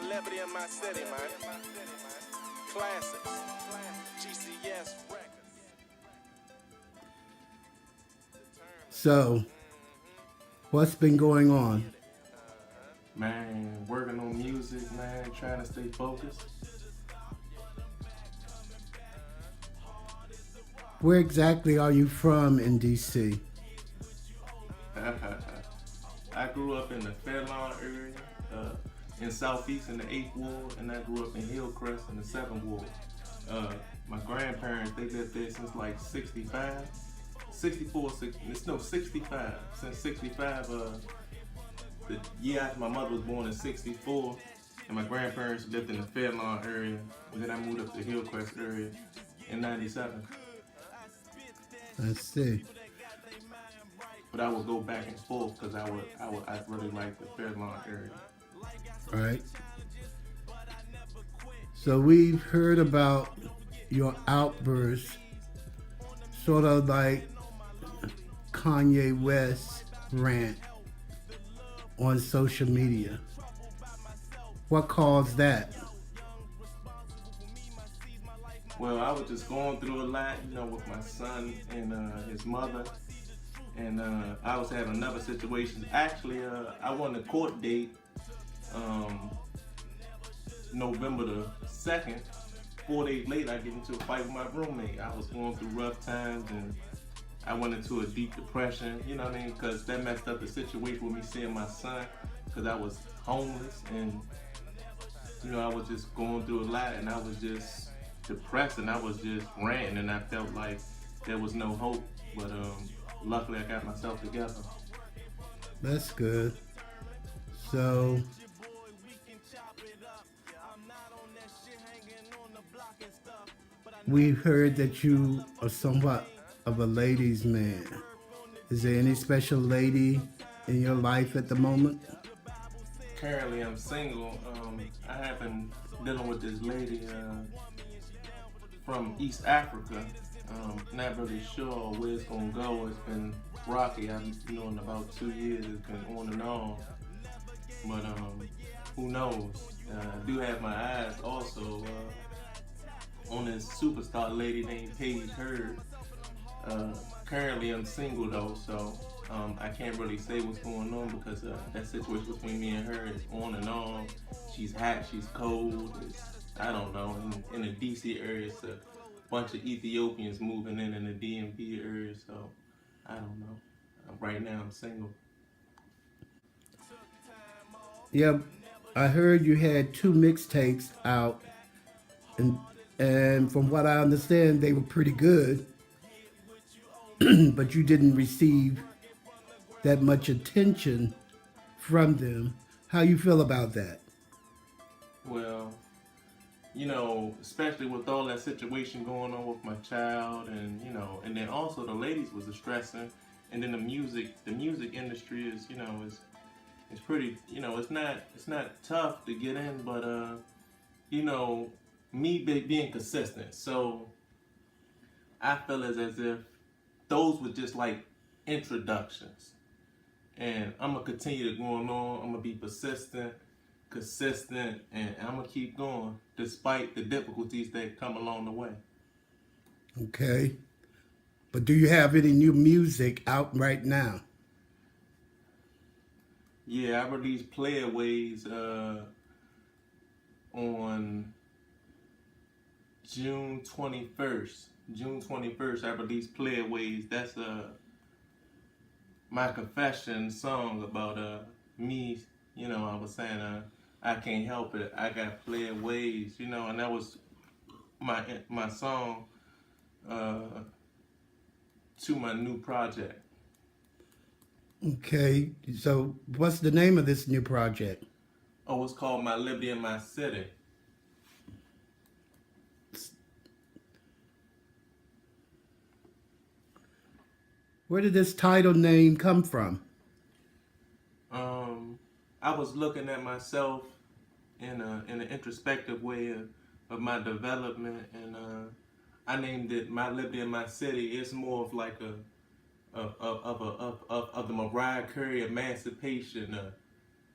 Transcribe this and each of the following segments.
liberty in my city, man. Classics. GCS records. So, what's been going on? Man, working on music, man, trying to stay focused. Where exactly are you from in DC? I grew up in the Fairlawn area, in Southeast in the 8th Ward, and I grew up in Hillcrest in the 7th Ward. My grandparents, they lived there since like 65, 64, 65. Since 65, the year after my mother was born in 64, and my grandparents lived in the Fairlawn area, and then I moved up to Hillcrest area in 97. I see. But I would go back and forth because I really like the Fairlawn area. All right. So we've heard about your outbursts, sort of like Kanye West rant on social media. What caused that? Well, I was just going through a lot, with my son and his mother. And I was having another situation. Actually, I won a court date November the 2nd. 4 days later, I get into a fight with my roommate. I was going through rough times and I went into a deep depression, you know what I mean? Because that messed up the situation with me seeing my son, because I was homeless and, I was just going through a lot and I was just depressed and I was just ranting and I felt like there was no hope. But luckily, I got myself together. That's good. So, we've heard that you are somewhat of a ladies' man. Is there any special lady in your life at the moment? Currently, I'm single. I have been dealing with this lady from East Africa. Not really sure where it's gonna go. It's been rocky. I've known about 2 years. It's been on and on. But who knows? I do have my eyes also on this superstar lady named Paige Heard. Currently, I'm single though, so I can't really say what's going on because that situation between me and her is on and on. She's hot, she's cold. I don't know. In the DC area, it's a bunch of Ethiopians moving in the DMV area, so I don't know. Right now, I'm single. Yeah, I heard you had 2 mixtapes out, and from what I understand, they were pretty good, but you didn't receive that much attention from them. How you feel about that? Well, especially with all that situation going on with my child, and and then also the ladies was distressing, and then the music industry is, it's pretty, it's not tough to get in, but me being consistent. So I feel as if those were just like introductions, and I'm gonna continue to go on. I'm gonna be persistent, consistent, and I'm gonna keep going despite the difficulties that come along the way. Okay. But do you have any new music out right now? Yeah, I released Playaways on June 21st. June 21st, I released Playaways. That's my confession song about me. I was saying I can't help it. I got Playaways, and that was my song to my new project. Okay, so what's the name of this new project? Oh, it's called My Liberty in My City. Where did this title name come from? I was looking at myself in an introspective way of my development, and I named it My Liberty in My City. It's more of like of the Mariah Carey Emancipation,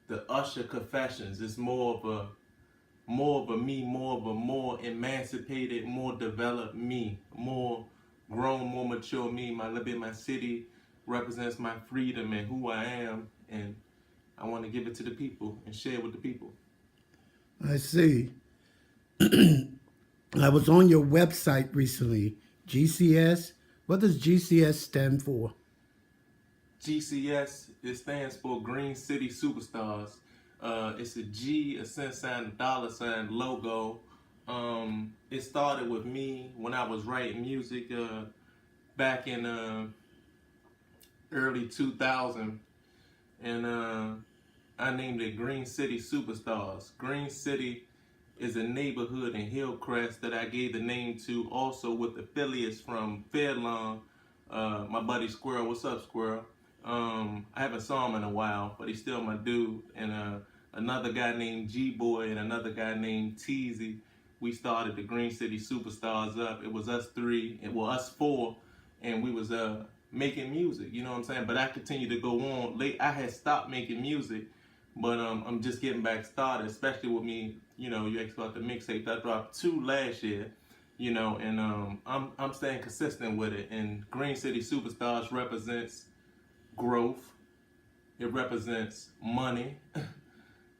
the Usher Confessions. It's more of more of a me, more of a more emancipated, more developed me, more grown, more mature me. My city represents my freedom and who I am, and I want to give it to the people and share it with the people. I see. I was on your website recently. GCS. What does GCS stand for? GCS, it stands for Green City Superstars. It's a G, a cent sign, a dollar sign logo. It started with me when I was writing music back in early 2000, and I named it Green City Superstars. Green City is a neighborhood in Hillcrest that I gave the name to, also with affiliates from Fairlawn. My buddy Squirrel, what's up, Squirrel? I haven't saw him in a while, but he's still my dude. And another guy named G-Boy and another guy named Teasy. We started the Green City Superstars up. It was us three, us four, and we was making music, you know what I'm saying? But I continued to go on. I had stopped making music, but I'm just getting back started, especially with me, you know, you asked about the mixtape. I dropped 2 last year, you know, and I'm staying consistent with it. And Green City Superstars represents growth. It represents money,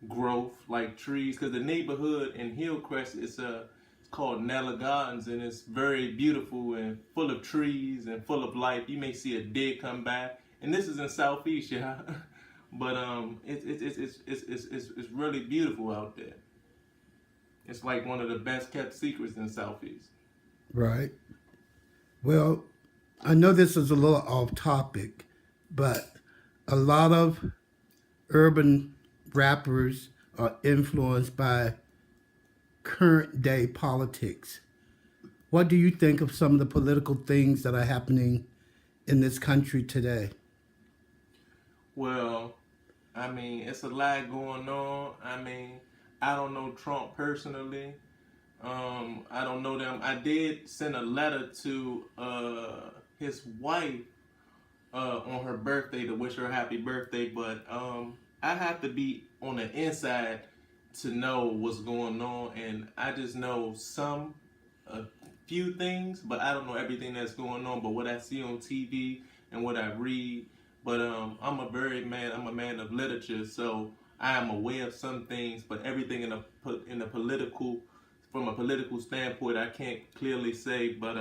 growth, like trees. Because the neighborhood in Hillcrest is it's called Nella Gardens, and it's very beautiful and full of trees and full of life. You may see a deer come by, and this is in Southeast, yeah. But it's really beautiful out there. It's like one of the best kept secrets in Southeast. Right. Well, I know this is a little off topic, but a lot of urban rappers are influenced by current day politics. What do you think of some of the political things that are happening in this country today? Well, I mean, it's a lot going on. I mean, I don't know Trump personally. I don't know them. I did send a letter to his wife on her birthday to wish her a happy birthday, but I have to be on the inside to know what's going on, and I just know a few things, but I don't know everything that's going on. But what I see on TV and what I read, but I'm a man of literature, so I am aware of some things, but everything in the political, from a political standpoint, I can't clearly say. But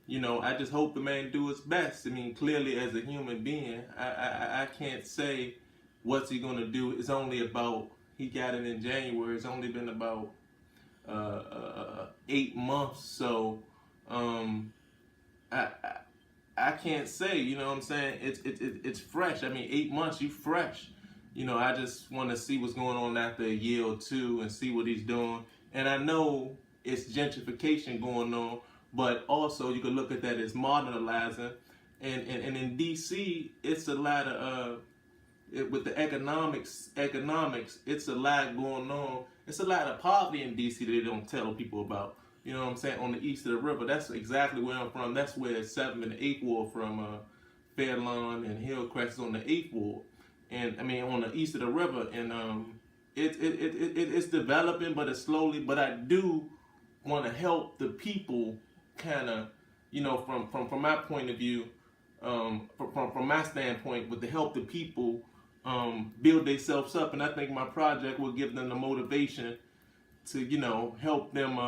you know, I just hope the man do his best. I mean, clearly as a human being, I can't say what's he gonna do. It's only about, he got it in January. It's only been about 8 months, so I can't say. You know what I'm saying? It's fresh. I mean, 8 months, you fresh. You know, I just want to see what's going on after a year or two and see what he's doing. And I know it's gentrification going on, but also you can look at that as modernizing. And in DC, it's a lot of with the economics, it's a lot going on. It's a lot of poverty in DC that they don't tell people about. You know what I'm saying? On the east of the river, that's exactly where I'm from. That's where 7th and 8th Ward from Fairlawn and Hillcrest is on the 8th Ward. And I mean on the east of the river, and it's developing, but it's slowly. But I do want to help the people, kind of, you know, from my point of view, from my standpoint, with to help the people build themselves up. And I think my project will give them the motivation to, you know, help them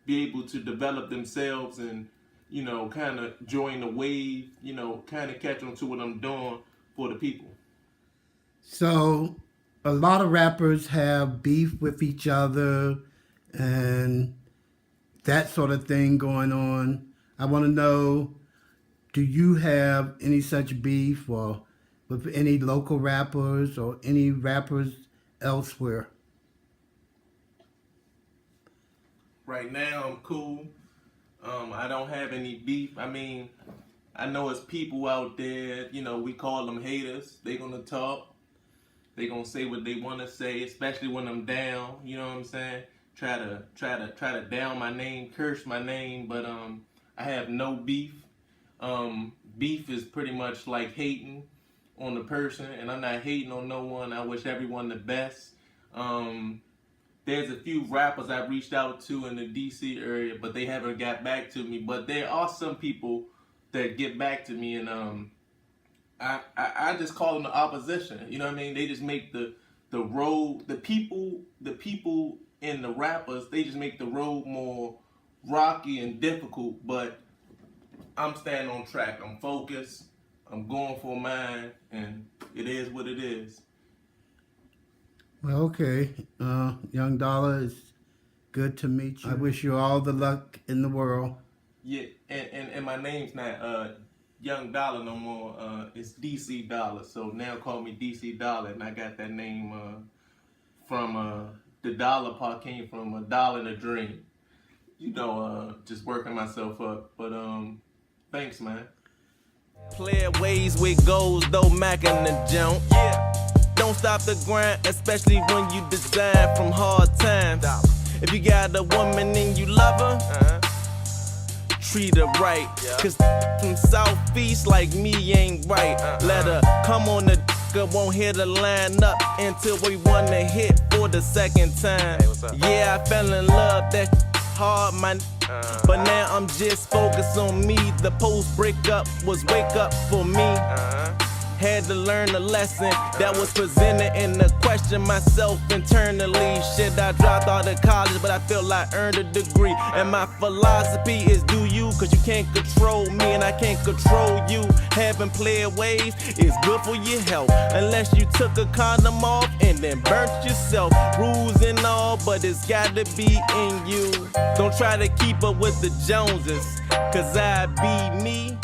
be able to develop themselves and, you know, kind of join the wave, you know, kind of catch on to what I'm doing for the people. So, a lot of rappers have beef with each other and that sort of thing going on. I want to know, do you have any such beef or with any local rappers or any rappers elsewhere? Right now, I'm cool. I don't have any beef. I mean, I know it's people out there, you know, we call them haters. They gonna talk. They gonna say what they wanna say, especially when I'm down. You know what I'm saying? Try to down my name, curse my name. But I have no beef. Beef is pretty much like hating on the person, and I'm not hating on no one. I wish everyone the best. there's a few rappers I reached out to in the DC area, but they haven't got back to me. But there are some people that get back to me, and I just call them the opposition. You know what I mean? They just make the road, the people and the rappers, they just make the road more rocky and difficult. But I'm staying on track. I'm focused. I'm going for mine, and it is what it is. Well, okay. Young DollAR, it's good to meet you. I wish you all the luck in the world. Yeah, and my name's not Young DollAR no more. It's DC DollAR. So now call me DC DollAR, and I got that name from the dollar part came from a dollar in a dream. You know, just working myself up. But thanks, man. Play ways with goals, though Mac in the jump. Yeah. Don't stop the grind, especially when you design from hard times. If you got a woman and you love her, treat her right. Cause from Southeast like me ain't right. Let her come on the won't hit the line up until we wanna hit for the second time. Yeah, I fell in love, that hard, my but now I'm just focused on me. The post breakup was wake up for me. Had to learn a lesson that was presented in the question myself internally. Shit, I dropped out of college, but I feel I earned a degree. And my philosophy is do you, cause you can't control me and I can't control you. Having player ways is good for your health, unless you took a condom off and then burnt yourself. Rules and all, but it's gotta be in you. Don't try to keep up with the Joneses, cause I be me.